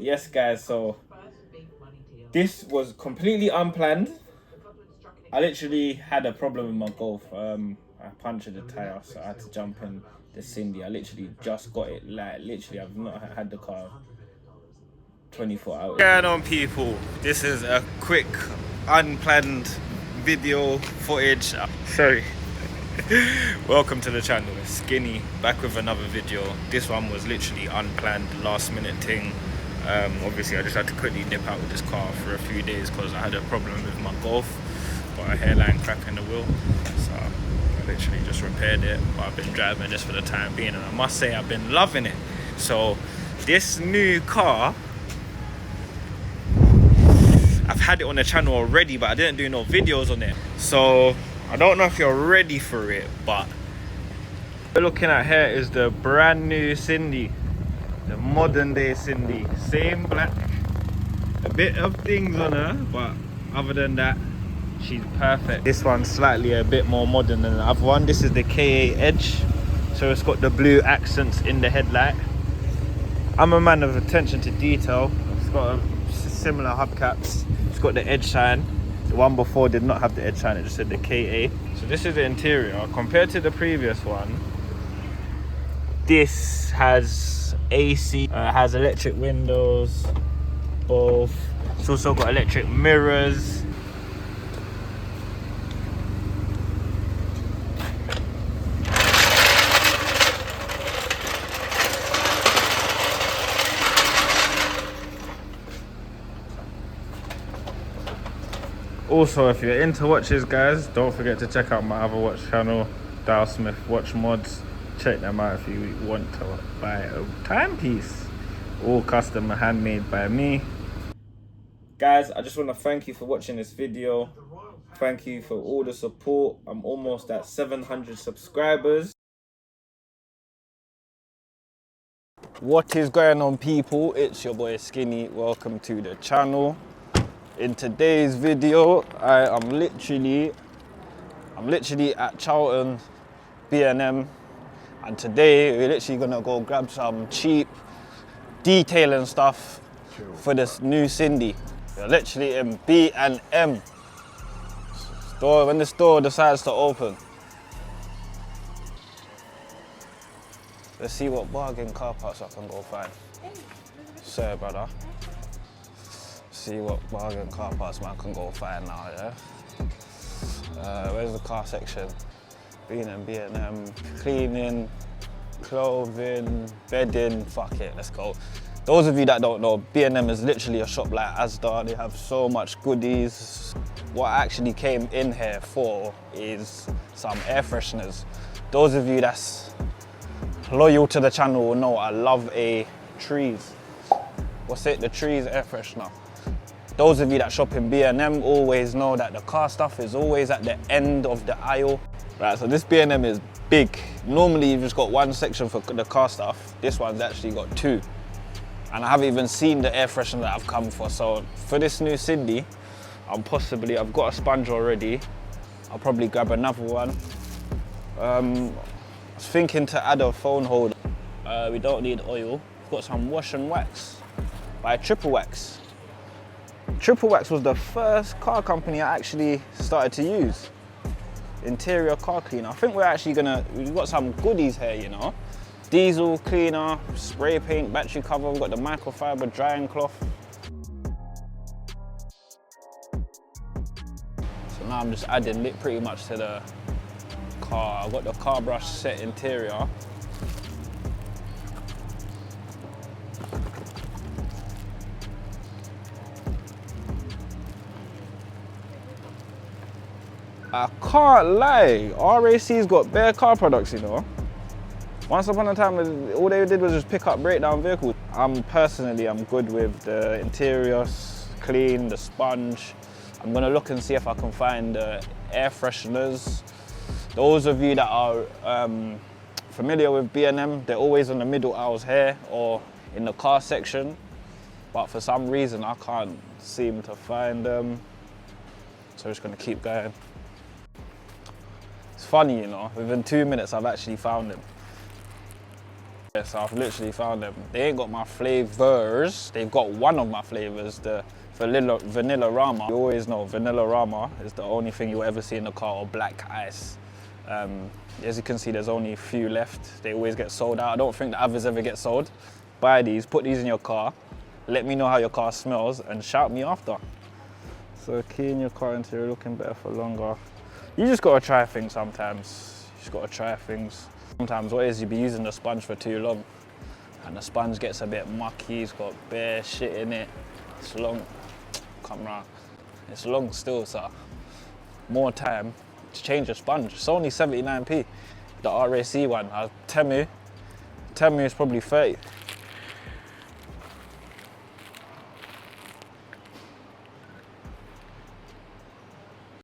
Yes guys, so this was completely unplanned. I literally had a problem with my Golf. I punctured the tire, so I had to jump in the Cindy. I literally just got it, like literally I've not had the car 24 hours. Going on people, this is a quick unplanned video footage. Sorry. Welcome to the channel. Skinny back with another video. This one was literally unplanned, last minute thing. Obviously I just had to quickly nip out with this car for a few days because I had a problem with my Golf. Got a hairline crack in the wheel, so I literally just repaired it. But I've been driving this for the time being, and I must say I've been loving it. So this new car, I've had it on the channel already, but I didn't do no videos on it. So I don't know if you're ready for it, but what we're looking at here is the brand new Cindy, the modern day Cindy. Same black, a bit of things on her, but other than that, she's perfect. This one's slightly a bit more modern than the other one. This is the KA Edge, so it's got the blue accents in the headlight. I'm a man of attention to detail. It's got a similar hubcaps. It's got the edge shine. The one before did not have the edge shine, it just said the KA. So this is the interior. Compared to the previous one, this has AC, has electric windows, both. It's also got electric mirrors. Also, if you're into watches, guys, don't forget to check out my other watch channel, Dial Smith Watch Mods. Check them out if you want to buy a timepiece. All custom handmade by me. Guys, I just want to thank you for watching this video. Thank you for all the support. I'm almost at 700 subscribers. What is going on, people? It's your boy Skinny. Welcome to the channel. In today's video, I'm literally at Charlton B&M, and today we're literally gonna go grab some cheap detailing stuff for this new Cindy. We're literally in B&M store when the store decides to open. Let's see what bargain car parts I can go find. Sorry, brother. See what bargain car parts man can go find now, yeah? Where's the car section? B&M, cleaning, clothing, bedding, fuck it, let's go. Those of you that don't know, B&M is literally a shop like Asda. They have so much goodies. What I actually came in here for is some air fresheners. Those of you that's loyal to the channel will know I love a Trees. What's it? The Trees air freshener. Those of you that shop in B&M always know that the car stuff is always at the end of the aisle. Right, so this B&M is big. Normally you've just got one section for the car stuff. This one's actually got two. And I haven't even seen the air freshener that I've come for. So for this new Cindy, I've got a sponge already. I'll probably grab another one. I was thinking to add a phone holder. We don't need oil. We've got some wash and wax by Triple Wax. Triple Wax was the first car company I actually started to use. Interior car cleaner. I think we've got some goodies here, you know. Diesel cleaner, spray paint, battery cover, we've got the microfiber drying cloth. So now I'm just adding it pretty much to the car. I've got the car brush set interior. I can't lie, RAC's got bare car products, you know. Once upon a time, all they did was just pick up breakdown vehicles. I'm good with the interiors, clean, the sponge. I'm gonna look and see if I can find air fresheners. Those of you that are familiar with B&M, they're always on the middle aisles here or in the car section. But for some reason, I can't seem to find them. So I'm just gonna keep going. It's funny, you know, within 2 minutes I've actually found him. So I've literally found them. They ain't got my flavors. They've got one of my flavors, the Vanilla Rama. You always know Vanilla Rama is the only thing you'll ever see in the car, or black ice. As you can see, there's only a few left. They always get sold out. I don't think the others ever get sold. Buy these, put these in your car. Let me know how your car smells and shout me after. So key in your car until you're looking better for longer. You just gotta try things sometimes. You just gotta try things. Sometimes what is you be using the sponge for too long and the sponge gets a bit mucky, it's got bare shit in it. It's long, come round. It's long still, so more time to change the sponge. It's only 79p, the RAC one. Temu is probably 30.